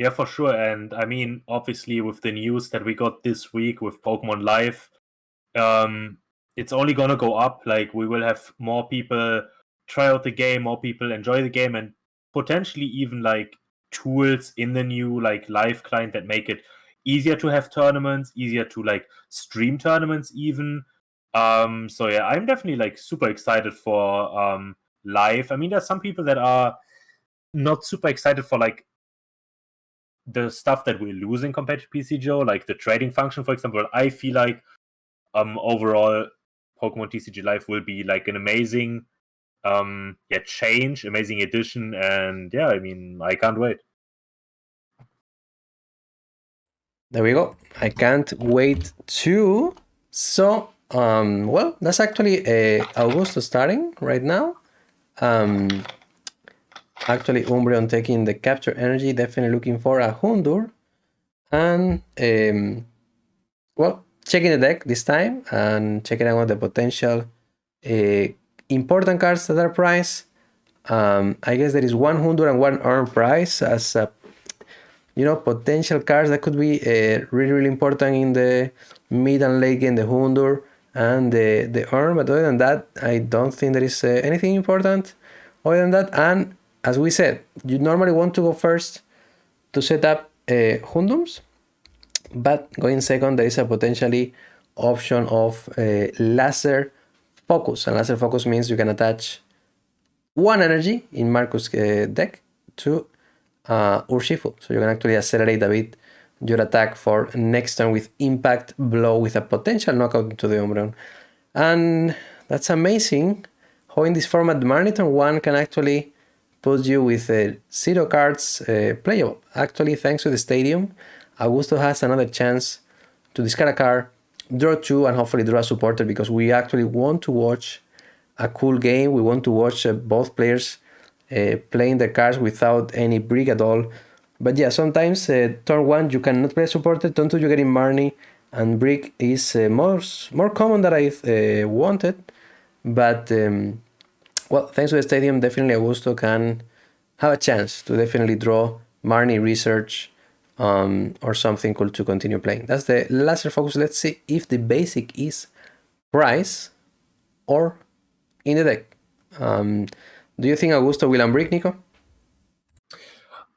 Yeah, for sure. And I mean, obviously, with the news that we got this week with Pokemon Live, it's only gonna go up. Like, we will have more people try out the game, more people enjoy the game, and potentially even like tools in the new like live client that make it easier to have tournaments, easier to like stream tournaments even. So yeah, I'm definitely like super excited for live. I mean, there's some people that are not super excited for like the stuff that we're losing compared to PCGO, like the trading function, for example. I feel like overall Pokemon TCG Live will be like an amazing change, amazing addition, and yeah, I mean, I can't wait. There we go. I can't wait too. So, well, that's actually Augusto starting right now. Actually, Umbreon taking the capture energy, definitely looking for a Hundur. And, well, checking the deck this time and checking out the potential important cards that are priced. I guess there is one Hundur and one Earn price as potential cards that could be really, really important in the mid and late game, the Hundur and the Earn. But other than that, I don't think there is anything important other than that. And as we said, you normally want to go first to set up Hundums, but going second, there is a potentially option of laser focus. And laser focus means you can attach one energy in Marcus' deck to Urshifu. So you can actually accelerate a bit your attack for next turn with Impact Blow with a potential knockout into the Umbreon. And that's amazing how in this format, Marnie turn 1 can actually put you with 0 cards playable. Actually, thanks to the stadium, Augusto has another chance to discard a card, draw 2, and hopefully draw a supporter, because we actually want to watch a cool game. We want to watch both players playing the cards without any brick at all. But yeah, sometimes turn 1 you cannot play supporter, turn 2 you get in Marnie, and brick is more common than I wanted. But well, thanks to the stadium, definitely Augusto can have a chance to definitely draw Marnie research or something cool to continue playing. That's the laser focus. Let's see if the basic is price or in the deck. Do you think Augusto will unbrick, Nico?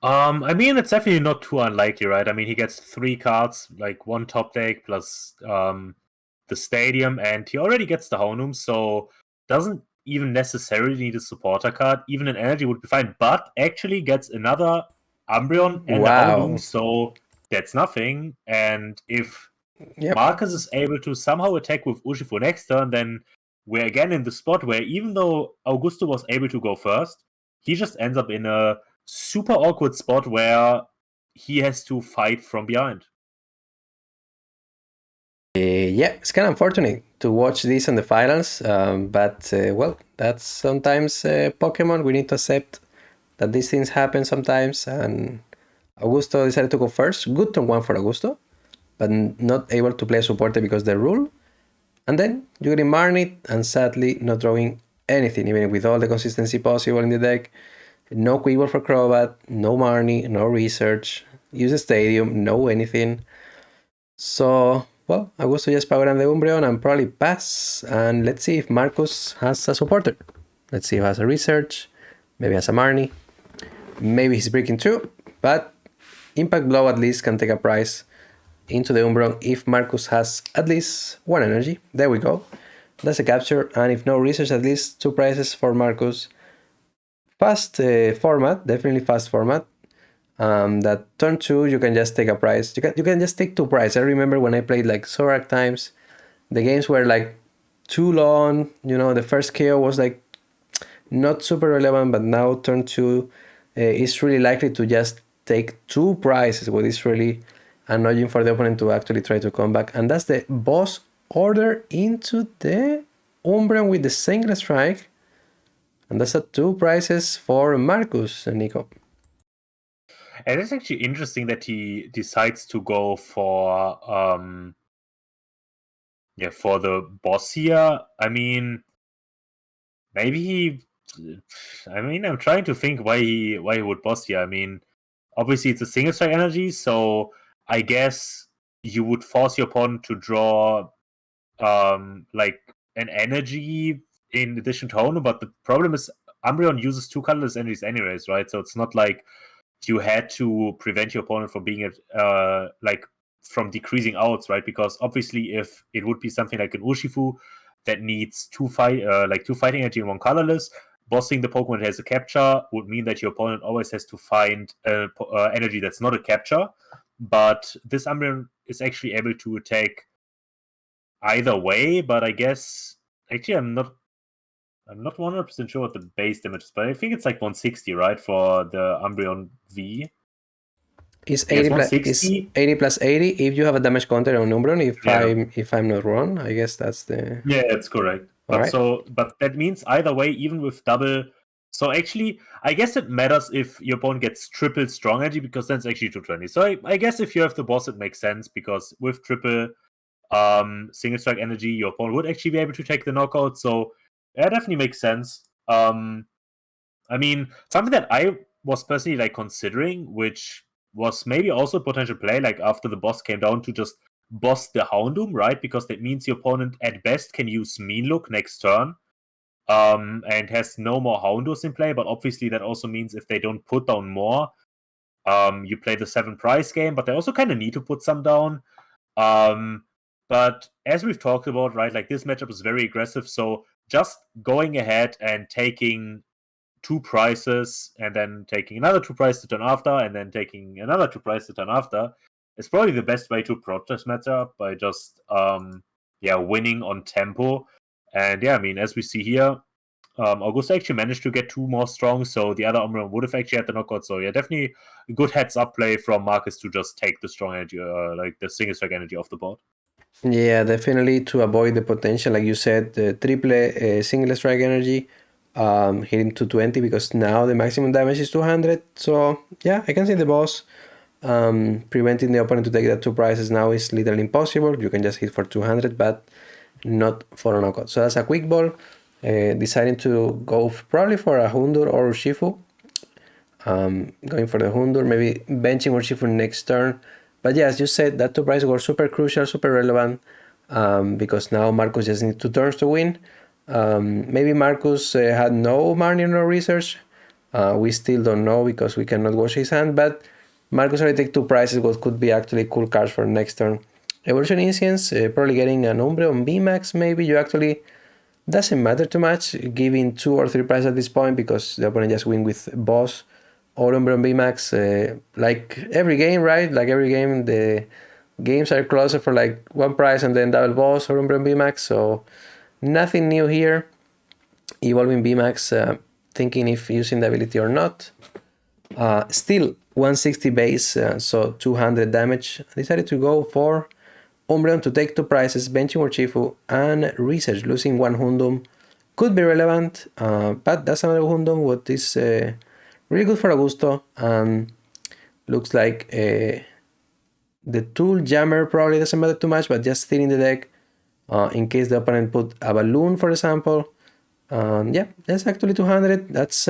I mean, it's definitely not too unlikely, right? I mean, he gets 3 cards, like 1 top deck plus the stadium, and he already gets the Honum, so doesn't even necessarily need a supporter card. Even an energy would be fine, but actually gets another Umbreon and a Honum, so that's nothing. And if Marcus is able to somehow attack with Urshifu next turn, then we're again in the spot where even though Augusto was able to go first, he just ends up in a super awkward spot where he has to fight from behind. Yeah, it's kind of unfortunate to watch this in the finals, but well, that's sometimes Pokemon. We need to accept that these things happen sometimes, and Augusto decided to go first. Good turn 1 for Augusto, but not able to play a supporter because the rule. And then you get in Marnie, and sadly not drawing anything, even with all the consistency possible in the deck. No Quiver for Crobat, no Marnie, no research, use the stadium, no anything. So, well, Augusto just power on the Umbreon and probably pass. And let's see if Marcus has a supporter. Let's see if he has a research, maybe has a Marnie, maybe he's breaking through, but Impact Blow at least can take a prize into the Umbreon if Marcus has at least 1 energy. There we go. That's a capture, and if no research, at least 2 prizes for Marcus. Fast format, definitely fast format. That turn 2 you can just take a prize. You can just take 2 prizes. I remember when I played like Zorak times, the games were like too long. The first KO was like not super relevant, but now turn 2 is really likely to just take 2 prizes, what is really annoying for the opponent to actually try to come back. And that's the boss order into the Umbreon with the single strike. And that's 2 prizes for Marcus, Nico. And it's actually interesting that he decides to go for the boss here. I mean, maybe I'm trying to think why he would boss here. I mean, obviously it's a single strike energy, so I guess you would force your opponent to draw like an energy in addition to Hono, but the problem is Umbreon uses 2 colorless energies anyways, right? So it's not like you had to prevent your opponent from being like from decreasing outs, right? Because obviously if it would be something like an Urshifu that needs 2 fighting energy and 1 colorless, bossing the Pokemon that has a capture would mean that your opponent always has to find energy that's not a capture. But this Umbreon is actually able to attack either way, but I guess actually I'm not 100% sure what the base damage is, but I think it's like 160, right, for the Umbreon V. It's I guess 80 plus 160. 80 plus 80 if you have a damage counter on Umbreon. Yeah, If I'm not wrong, I guess that's the. yeah, that's correct. All right. But that means either way, even with double. So actually, I guess it matters if your opponent gets triple strong energy because then it's actually 220. So I guess if you have the boss, it makes sense because with triple single strike energy, your opponent would actually be able to take the knockout. So that definitely makes sense. I mean, something that I was personally like considering, which was maybe also a potential play, like after the boss came down to just boss the Houndoom, right? Because that means your opponent at best can use Mean Look next turn, and has no more Houndooms in play. But obviously, that also means if they don't put down more, you play the 7 price game. But they also kind of need to put some down. But as we've talked about, right, like this matchup is very aggressive. So just going ahead and taking 2 prices and then taking another 2 prices to turn after and then taking another 2 prices to turn after is probably the best way to approach this matchup by just winning on tempo. And yeah, I mean, as we see here, Augusto actually managed to get 2 more strong, so the other Umbreon would have actually had the knockout. So yeah, definitely a good heads up play from Marcus to just take the strong energy, like the single strike energy off the board. Yeah, definitely to avoid the potential, like you said, the triple single strike energy hitting 220 because now the maximum damage is 200. So yeah, I can see the boss preventing the opponent to take that 2 prices now is literally impossible. You can just hit for 200, but not for a knockout. So that's a quick ball. Deciding to go probably for a Hundur or Shifu. Going for the Hundur, maybe benching Urshifu next turn. But yeah, as you said, that 2 prices were super crucial, super relevant, because now Marcus just needs 2 turns to win. Maybe Marcus had no money, no research. We still don't know because we cannot watch his hand, but Marcus already take 2 prices, what could be actually cool cards for next turn. Evolution Instance, probably getting an Umbreon VMAX, maybe you actually doesn't matter too much giving 2 or 3 prices at this point because the opponent just win with boss or Umbreon VMAX. Like every game, right? Like every game, the games are closer for like 1 price and then double boss or Umbreon VMAX. So nothing new here. Evolving VMAX, thinking if using the ability or not. Still 160 base, so 200 damage. I decided to go for Umbreon to take 2 prices, benching Urshifu, and research. Losing 1 Houndoom could be relevant, but that's another Houndoom what is really good for Augusto. Looks like the tool jammer probably doesn't matter too much, but just still in the deck in case the opponent put a balloon, for example. Yeah, that's actually 200. That's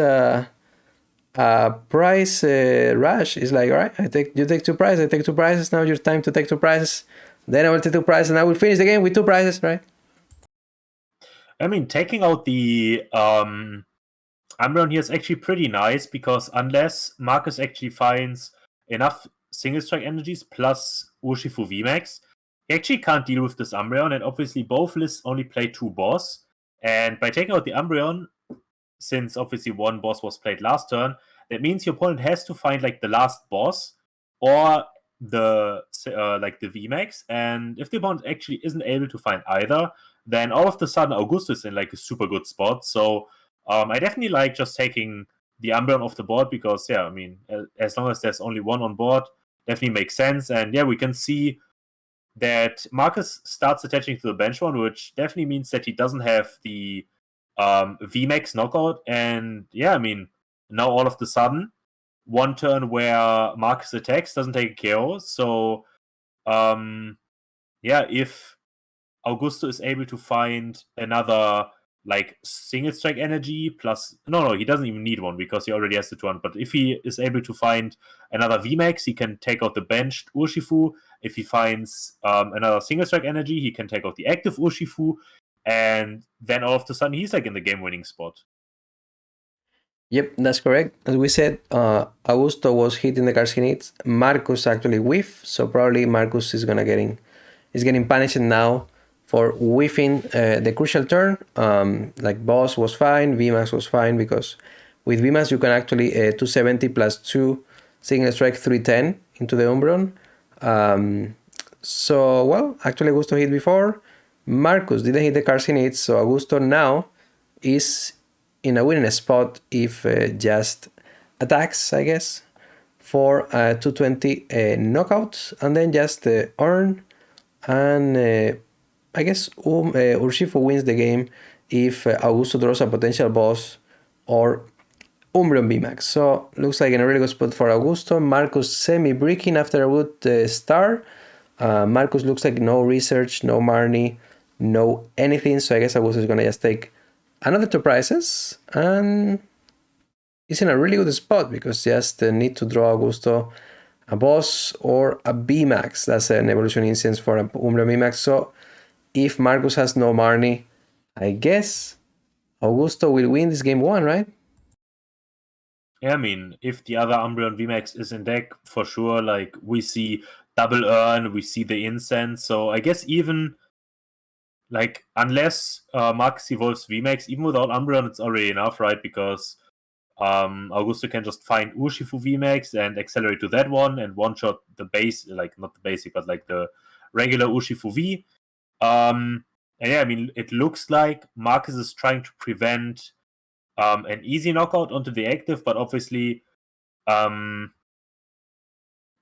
price rush. Is like, all right, you take 2 prices, I take 2 prices. Now your time to take 2 prices. Then I will take 2 prices, and I will finish the game with 2 prices, right? I mean, taking out the Umbreon here is actually pretty nice because unless Marcus actually finds enough single strike energies plus Urshifu VMAX, he actually can't deal with this Umbreon, and obviously both lists only play 2 boss. And by taking out the Umbreon, since obviously 1 boss was played last turn, that means your opponent has to find like the last boss or the like the VMAX. And if the opponent actually isn't able to find either, then all of a sudden Augusto is in like a super good spot. So I definitely like just taking the Umbreon off the board because yeah, I mean, as long as there's only 1 on board, definitely makes sense. And yeah, we can see that Marcus starts attaching to the bench one, which definitely means that he doesn't have the VMAX knockout. And yeah, I mean, now all of the sudden, 1 turn where Marcus attacks doesn't take a KO. So yeah, if Augusto is able to find another like single strike energy plus no, he doesn't even need one because he already has the 200. But if he is able to find another VMAX, he can take out the benched Urshifu. If he finds another single strike energy, he can take out the active Urshifu, and then all of a sudden he's like in the game winning spot. Yep, that's correct. As we said, Augusto was hitting the cards he needs. Marcus actually whiffed, so probably Marcus is getting punished now for whiffing the crucial turn. Like boss was fine, VMAX was fine, because with VMAX you can actually 270 plus 2 single strike 310 into the Umbreon. So, well, actually Augusto hit before. Marcus didn't hit the cards he needs, so Augusto now is in a winning spot if just attacks, I guess, for 220 knockouts, and then just earn, and I guess Urshifu wins the game if Augusto draws a potential boss or Umbreon VMAX. So looks like in a really good spot for Augusto. Marcus semi-breaking after a good start. Marcus looks like no research, no Marnie, no anything, so I guess Augusto is gonna just take another 2 prizes, and he's in a really good spot because just need to draw Augusto a boss or a VMAX. That's an evolution instance for a Umbreon VMAX. So if Marcus has no Marnie, I guess Augusto will win this game 1, right? Yeah, I mean, if the other Umbreon VMAX is in deck, for sure, like, we see double earn, we see the incense, so I guess even, like, unless Marcus evolves VMAX, even without Umbreon, it's already enough, right? Because Augusto can just find Urshifu VMAX and accelerate to that one and one-shot the base, like, not the basic, but like the regular Urshifu V. And yeah, I mean, it looks like Marcus is trying to prevent an easy knockout onto the active, but obviously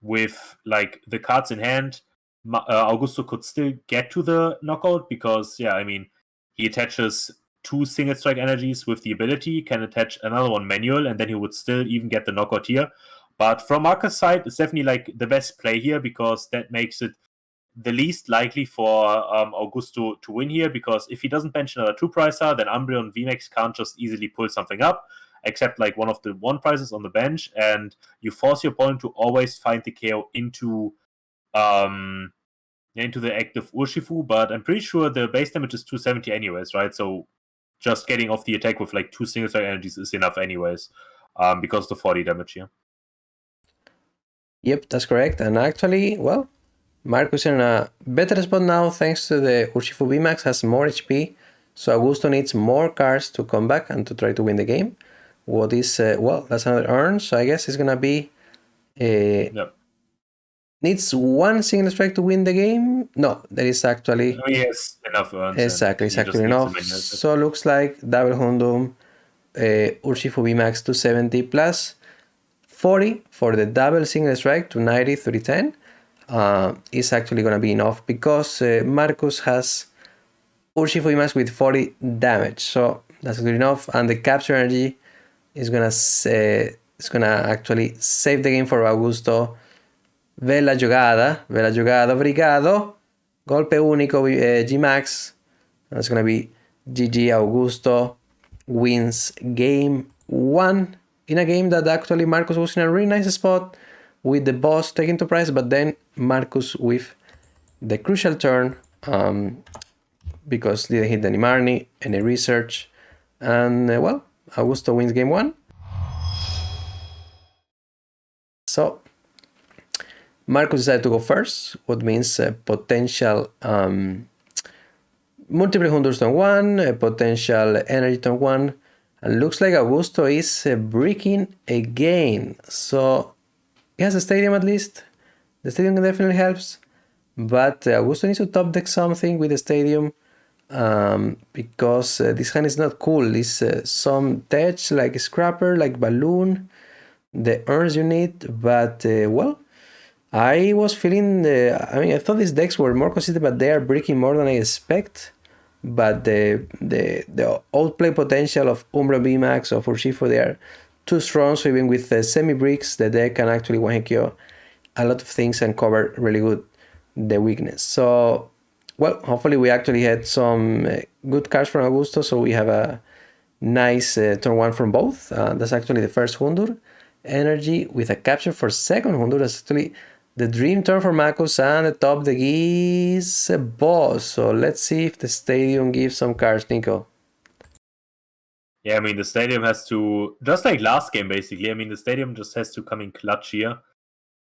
with like the cards in hand, Augusto could still get to the knockout because, yeah, I mean, he attaches 2 single strike energies with the ability, can attach another one manual, and then he would still even get the knockout here. But from Marcus' side, it's definitely like the best play here because that makes it the least likely for Augusto to win here, because if he doesn't bench another 2-pricer, then Umbreon VMAX can't just easily pull something up, except like one of the 1-prizes on the bench, and you force your opponent to always find the KO into the active Urshifu, but I'm pretty sure the base damage is 270 anyways, right? So just getting off the attack with like 2 single strike energies is enough anyways, because of the 40 damage here. Yep, that's correct. And actually, well, Marcus in a better spot now thanks to the Urshifu VMAX, has more HP, so Augusto needs more cards to come back and to try to win the game. What is, well, that's another earn, so I guess it's gonna be... Yep. Needs 1 single strike to win the game? No, there is actually... He has enough earns. Exactly enough. So looks like double Hundum, Urshifu VMAX 270 plus 40 for the double single strike to 90, 310. Is actually going to be enough because Marcus has Urshifu VMAX with 40 damage, so that's good enough, and the capture energy is gonna actually save the game for Augusto. Ve la jugada, obrigado, golpe único G-Max, that's gonna be GG. Augusto wins game 1 in a game that actually Marcus was in a really nice spot with the boss taking 2 prize, but then Marcus with the crucial turn because didn't hit any Marnie, any research, and well, Augusto wins game 1. So Marcus decided to go first, what means potential multiple Hundurs turn 1, potential energy turn 1, and looks like Augusto is breaking again. So he has a stadium at least. The stadium definitely helps, but Augusto needs to top deck something with the stadium because this hand is not cool. It's some tech like Scrapper, like Balloon, the earns you need, but well, I was feeling I thought these decks were more consistent, but they are breaking more than I expect. But the outplay potential of Umbreon VMAX of Urshifu, they are too strong, so even with semi-bricks, the deck can actually one-hit KO a lot of things and cover really good the weakness. So well, hopefully we actually had some good cards from Augusto, so we have a nice turn 1 from both. That's actually the first Hundur energy with a capture for second Hundur. That's actually the dream turn for Marcus, and the top deck is a boss. So let's see if the stadium gives some cards, Nico. Yeah, I mean, the stadium has to, just like last game, basically. I mean, the stadium just has to come in clutch here.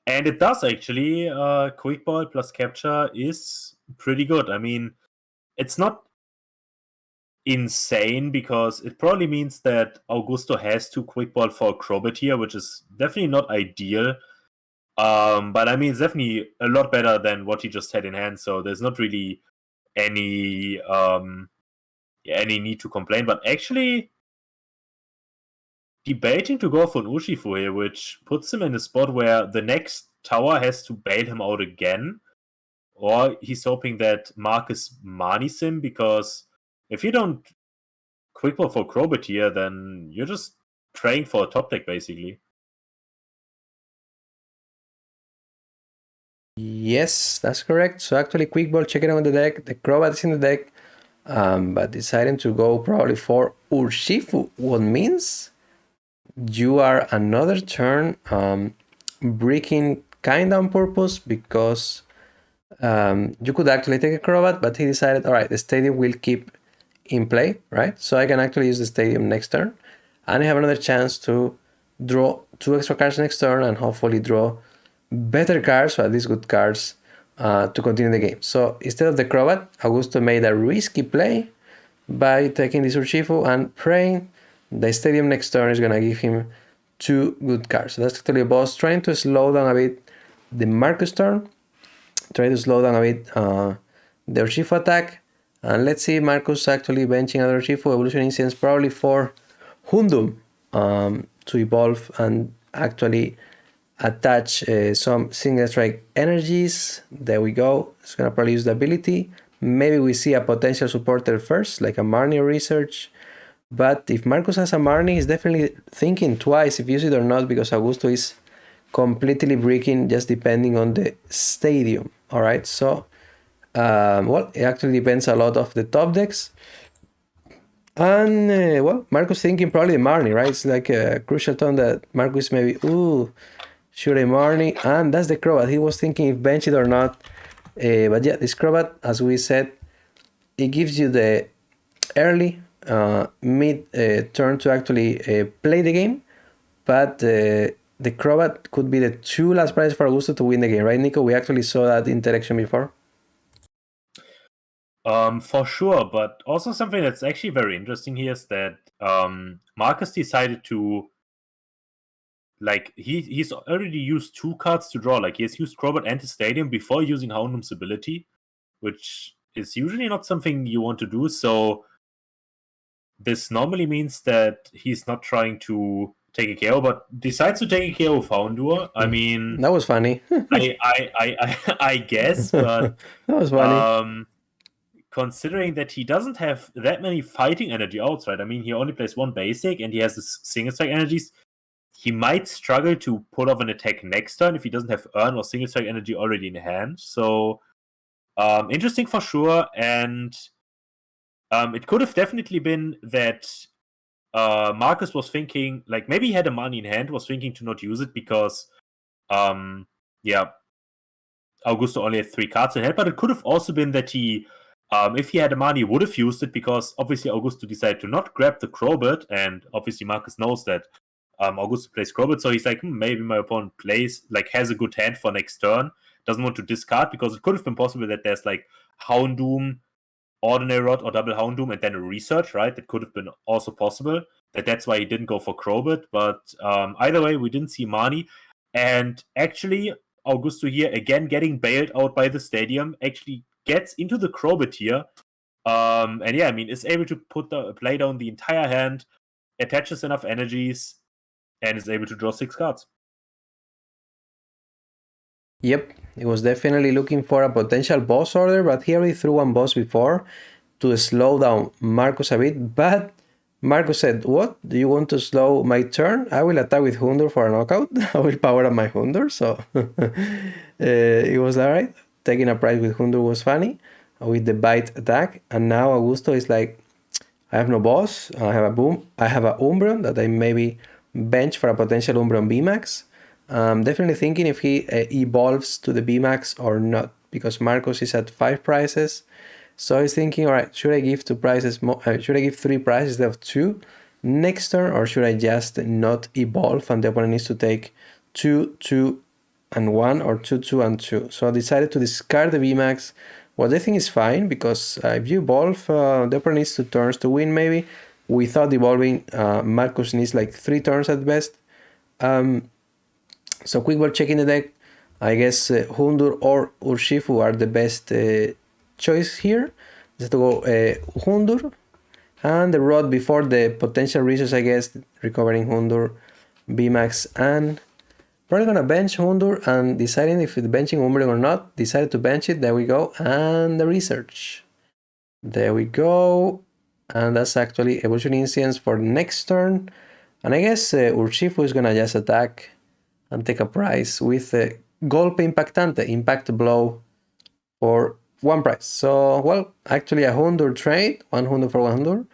And it does, actually. Quick Ball plus Capture is pretty good. I mean, it's not insane because it probably means that Augusto has to Quick Ball for Acrobat here, which is definitely not ideal. But I mean, it's definitely a lot better than what he just had in hand, so there's not really any need to complain. But actually, debating to go for an Urshifu here, which puts him in a spot where the next tower has to bail him out again, or he's hoping that Marcus manis him, because if you don't Quick Ball for Crobot here, then you're just praying for a top deck, basically. Yes, that's correct. So actually, Quick Ball checking on the deck, the Crobat is in the deck, but deciding to go probably for Urshifu, what means you are another turn breaking kind of on purpose, because you could actually take a Crobat, but he decided, all right, the stadium will keep in play, right? So I can actually use the stadium next turn, and I have another chance to draw 2 extra cards next turn and hopefully draw better cards, or at least good cards, to continue the game. So instead of the Crobat, Augusto made a risky play by taking this Urshifu and praying the stadium next turn is gonna give him 2 good cards. So that's actually a boss trying to slow down a bit the Marcus turn, try to slow down a bit the Urshifu attack. And let's see Marcus actually benching another Urshifu Evolution Incense, probably for Hundum, to evolve and actually attach some single strike energies. There we go. It's gonna probably use the ability. Maybe we see a potential supporter first, like a Marnie or Research. But if Marcus has a Marnie, he's definitely thinking twice if use it or not, because Augusto is completely breaking just depending on the stadium. All right, so well, it actually depends a lot of the top decks. And well, Marcus thinking probably the Marnie, right? It's like a crucial turn that Marcus maybe, should I Marnie? And that's the Crobat. He was thinking if bench it or not. But yeah, this Crobat, as we said, it gives you the early mid turn to actually play the game. But the Crobat could be the 2 last prize for Augusto to win the game, right, Nico? We actually saw that interaction before. For sure, but also something that's actually very interesting here is that Marcus decided to, like, he's already used 2 cards to draw. Like, he has used Crobat and his Stadium before using Houndum's ability, which is usually not something you want to do. So this normally means that he's not trying to take a KO, but decides to take a KO with Houndour. I mean, that was funny. I guess, but that was funny. Considering that he doesn't have that many fighting energy outside, I mean, he only plays 1 basic and he has his single strike energies, he might struggle to pull off an attack next turn if he doesn't have Earn or single strike energy already in hand. So, interesting for sure. And it could have definitely been that Marcus was thinking, like, maybe he had a money in hand, was thinking to not use it because, Augusto only had 3 cards in hand, but it could have also been that he, if he had a money, would have used it, because obviously Augusto decided to not grab the Crowbird, and obviously Marcus knows that Augusto plays Crowbird, so he's like, maybe my opponent has a good hand for next turn, doesn't want to discard, because it could have been possible that there's like Houndoom, Ordinary Rod, or Double Houndoom, and then a Research, right? That could have been also possible. That's why he didn't go for Crowbird, but either way, we didn't see Marnie, and actually Augusto here, again, getting bailed out by the stadium, actually gets into the Crowbird here. And yeah, I mean, is able to play down the entire hand, attaches enough energies, and is able to draw 6 cards. Yep, he was definitely looking for a potential boss order, but he already threw 1 boss before to slow down Marcus a bit. But Marcus said, what? Do you want to slow my turn? I will attack with Hundur for a knockout. I will power up my Hundur. So it was alright. Taking a prize with Hundur was funny. with the bite attack. And now Augusto is like, I have no boss. I have a boom. I have a Umbreon that I maybe bench for a potential Umbreon VMAX. Definitely thinking if he evolves to the VMAX or not, because Marcus is at 5 prices. So he's thinking, all right, should I give 2 prices? Should I give 3 prices instead of 2 next turn, or should I just not evolve and the opponent needs to take 2, 2, and 1, or 2, 2, and 2? So I decided to discard the VMAX. What I think is fine, because if you evolve, the opponent needs 2 turns to win maybe. Without evolving, Marcus needs like 3 turns at best. So quick ball checking the deck. I guess Hundur or Urshifu are the best choice here. Just to go Hundur. And the Rod before the potential resource, I guess, recovering Hundur, VMAX, and probably gonna bench Hundur and deciding if it's benching Umbreon or not. Decided to bench it. There we go. And the research. There we go. And that's actually Evolution Instance for next turn. And I guess Urshifu is gonna just attack and take a prize with Golpe Impactante, Impact Blow for 1 prize. So, well, actually a Hundur trade, 1 Hundur for 1 Hundur.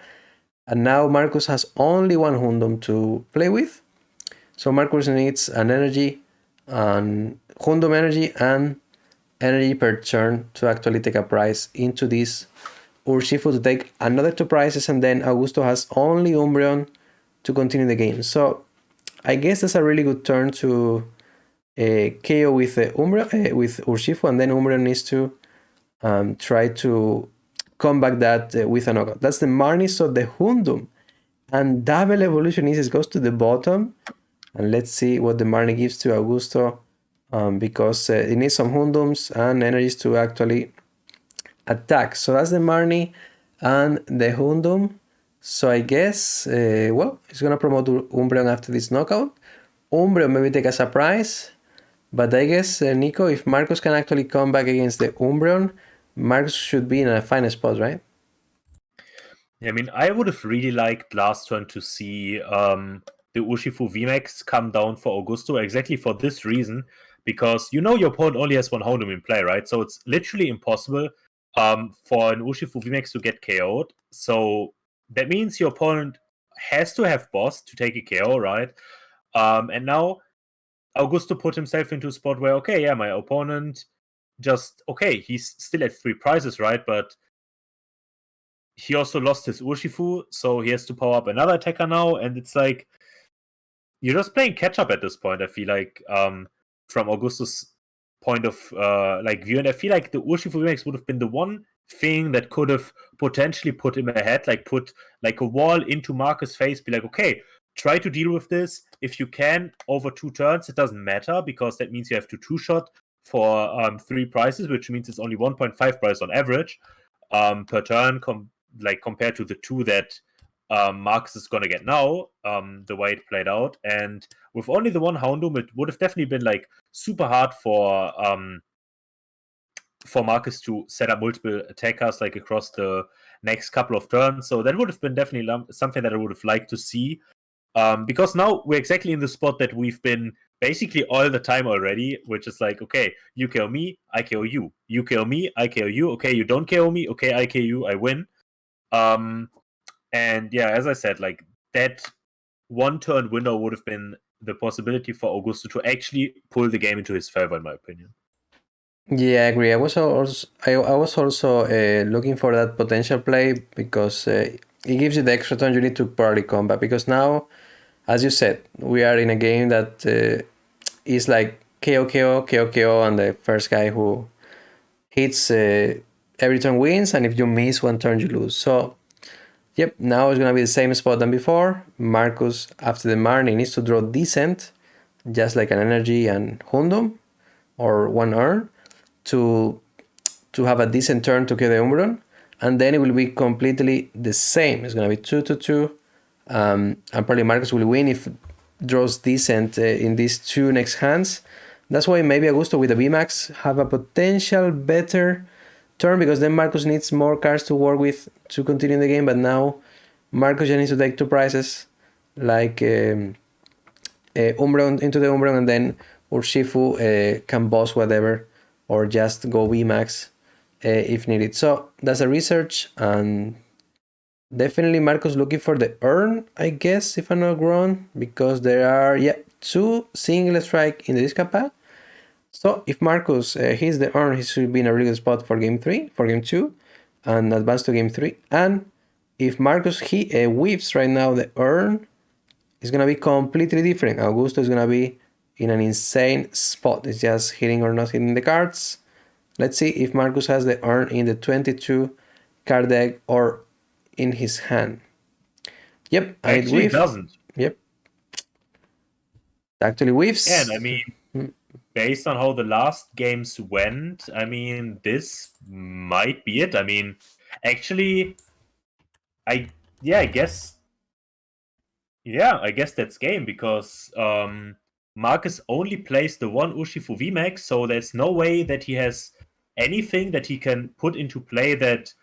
And now Marcus has only 1 Hundum to play with. So Marcus needs an energy, and Hundum energy, and energy per turn to actually take a prize into this Urshifu to take another 2 prizes, and then Augusto has only Umbreon to continue the game. So I guess that's a really good turn to KO with with Urshifu, and then Umbreon needs to try to come back that with a knockout. That's the Marnie, so the Hundum and double evolution is goes to the bottom. And let's see what the Marnie gives to Augusto, because it needs some Hundums and energies to actually attack. So that's the Marnie and the Hundum. So I guess, well, he's gonna promote Umbreon after this knockout. Umbreon maybe take a surprise, but I guess, Nico, if Marcus can actually come back against the Umbreon, Marcus should be in a fine spot, right? Yeah, I mean, I would have really liked last turn to see the Urshifu VMAX come down for Augusto exactly for this reason, because you know your opponent only has 1 Houndoom in play, right? So it's literally impossible for an Urshifu VMAX to get KO'd. So that means your opponent has to have boss to take a KO, right? And now Augusto put himself into a spot where, okay, yeah, my opponent just, okay, he's still at 3 prizes, right? But he also lost his Urshifu, so he has to power up another attacker now, and it's like you're just playing catch up at this point. I feel like from Augusto's point of view, and I feel like the Urshifu remix would have been the one thing that could have potentially put him ahead, like put like a wall into Marcus' face, be like, okay, try to deal with this if you can over 2 turns. It doesn't matter because that means you have to 2-shot for 3 prices, which means it's only 1.5 price on average per turn, compared to the 2 that Marcus is going to get now, the way it played out. And with only the 1 Houndoom, it would have definitely been like super hard for Marcus to set up multiple attackers like across the next couple of turns. So that would have been definitely something that I would have liked to see. Because now we're exactly in the spot that we've been basically all the time already, which is like, okay, you KO me, I KO you. You KO me, I KO you. Okay, you don't KO me. Okay, I KO you, I win. And yeah, as I said, like that 1 turn window would have been the possibility for Augusto to actually pull the game into his favor, in my opinion. Yeah, I agree. I was also looking for that potential play because it gives you the extra turn you need to probably combat. Because now, as you said, we are in a game that is like KO, KO, KO, KO, and the first guy who hits every turn wins, and if you miss 1 turn, you lose. So, yep, now it's gonna be the same spot than before. Marcus, after the Marnie, needs to draw Descent, just like an Energy and Hundum, or 1 Urn, to have a decent turn to kill the Umbreon, and then it will be completely the same. It's gonna be 2-2, and probably Marcus will win if draws Decent in these 2 next hands. That's why maybe Augusto with the VMAX have a potential better turn, because then Marcus needs more cards to work with to continue the game. But now Marcus just needs to take 2 prizes, like Umbreon into the Umbreon, and then Urshifu can boss whatever, or just go VMAX if needed. So that's a research, and definitely Marcus looking for the urn, I guess, if I'm not wrong, because there are 2 single strike in the discard pad. So if Marcus hits the urn, he should be in a really good spot for game 2, and advance to game 3. And if Marcus whiffs right now the urn, it's gonna be completely different. Augusto is gonna be in an insane spot. It's just hitting or not hitting the cards. Let's see if Marcus has the urn in the 22 card deck or in his hand. Yep, and it Actually, whiffs. doesn't. Yep. It actually whiffs. And I mean, based on how the last games went, I mean, this might be it. I mean, actually, I guess that's game because Marcus only plays the one Urshifu VMAX, so there's no way that he has anything that he can put into play that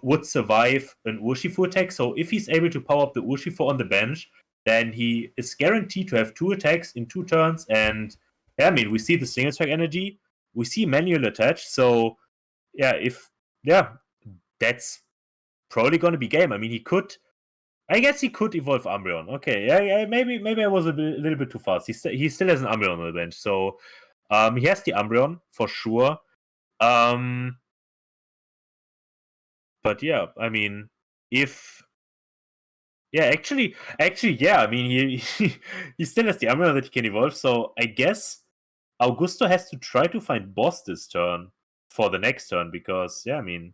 would survive an Urshifu attack. So if he's able to power up the Urshifu on the bench, then he is guaranteed to have 2 attacks in 2 turns. And I mean, we see the single strike energy, we see manual attach. So that's probably going to be game. I mean, I guess he could evolve Umbreon. Okay, maybe I was a little bit too fast. He still has an Umbreon on the bench, so he has the Umbreon for sure. But yeah, I mean, actually, I mean, he still has the Umbreon that he can evolve. So I guess Augusto has to try to find boss this turn for the next turn because I mean,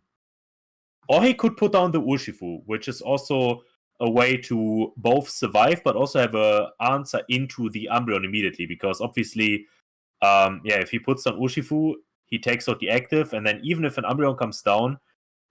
or he could put down the Urshifu, which is also a way to both survive but also have a answer into the Umbreon immediately, because obviously, if he puts down Urshifu, he takes out the active, and then even if an Umbreon comes down,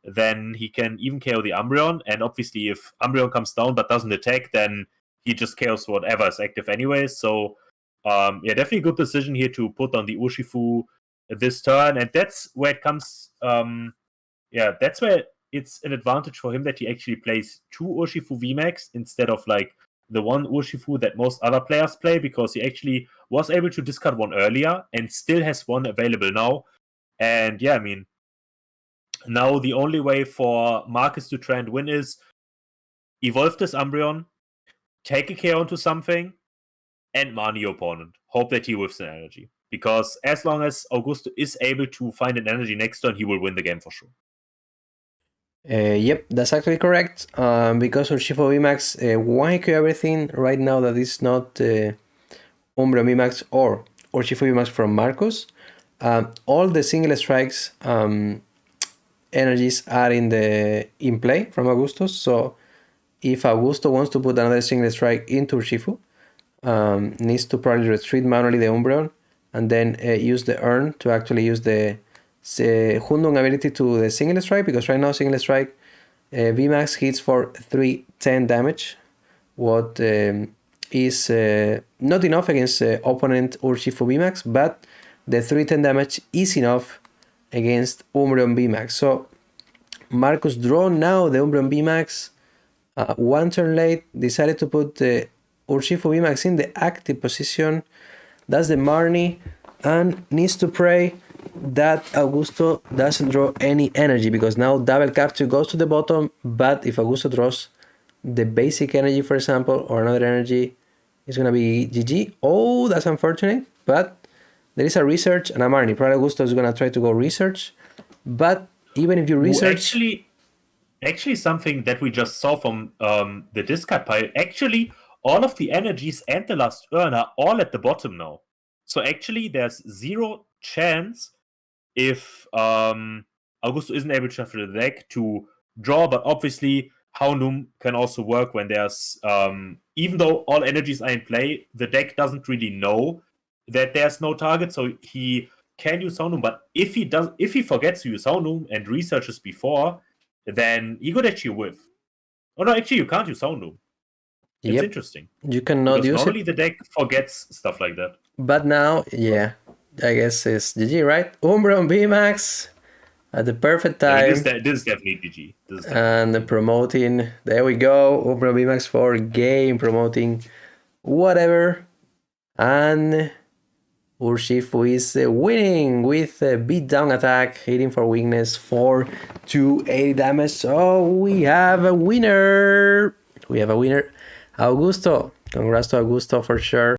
then he can even KO the Umbreon, and obviously if Umbreon comes down but doesn't attack, then he just KOs whatever is active anyway. So, definitely a good decision here to put on the Urshifu this turn, and that's where it comes, that's where it's an advantage for him that he actually plays 2 Urshifu VMAX instead of like the one Urshifu that most other players play, because he actually was able to discard one earlier and still has one available now. And I mean, now the only way for Marcus to try and win is evolve this Umbreon, take a KO onto something, and man your opponent. Hope that he whiffs an energy. Because as long as Augusto is able to find an energy next turn, he will win the game for sure. Yep, that's actually correct. Because Urshifu VMAX, why IQ everything right now that is not Umbreon VMAX or Urshifu VMAX from Marcus. All the single strikes energies are in play from Augusto. So if Augusto wants to put another single strike into Urshifu, needs to probably retreat manually the Umbreon and then use the urn to actually use the Hundong ability to the single strike, because right now single strike VMAX hits for 310 damage, what is not enough against opponent Urshifu VMAX, but the 310 damage is enough against Umbreon VMAX. So Marcus draw now the Umbreon VMAX, 1 turn late, decided to put the Urshifu VMAX in the active position. That's the Marnie, and needs to pray that Augusto doesn't draw any energy, because now double capture goes to the bottom. But if Augusto draws the basic energy, for example, or another energy, it's gonna be GG. Oh, that's unfortunate, but there is a research and a Marnie. Probably Augusto is gonna try to go research, but even if you research, actually something that we just saw from the discard pile, actually all of the energies and the last urn are all at the bottom now. So actually there's 0 chance, if Augusto isn't able to shuffle the deck, to draw. But obviously Houndoom can also work when there's even though all energies are in play, the deck doesn't really know that there's no target, so he can use Houndoom. But if he forgets to use Houndoom and researches before, then he could actually whiff. Oh no, actually you can't use Houndoom. It's interesting. You cannot because use normally it. The deck forgets stuff like that. But now, I guess it's GG, right? Umbreon VMAX at the perfect time. I mean, this is definitely GG. And promoting, there we go, Umbreon VMAX for game, promoting whatever. And Urshifu is winning with a beatdown attack, hitting for weakness 4-280 damage. So we have a winner. We have a winner. Augusto. Congrats to Augusto for sure.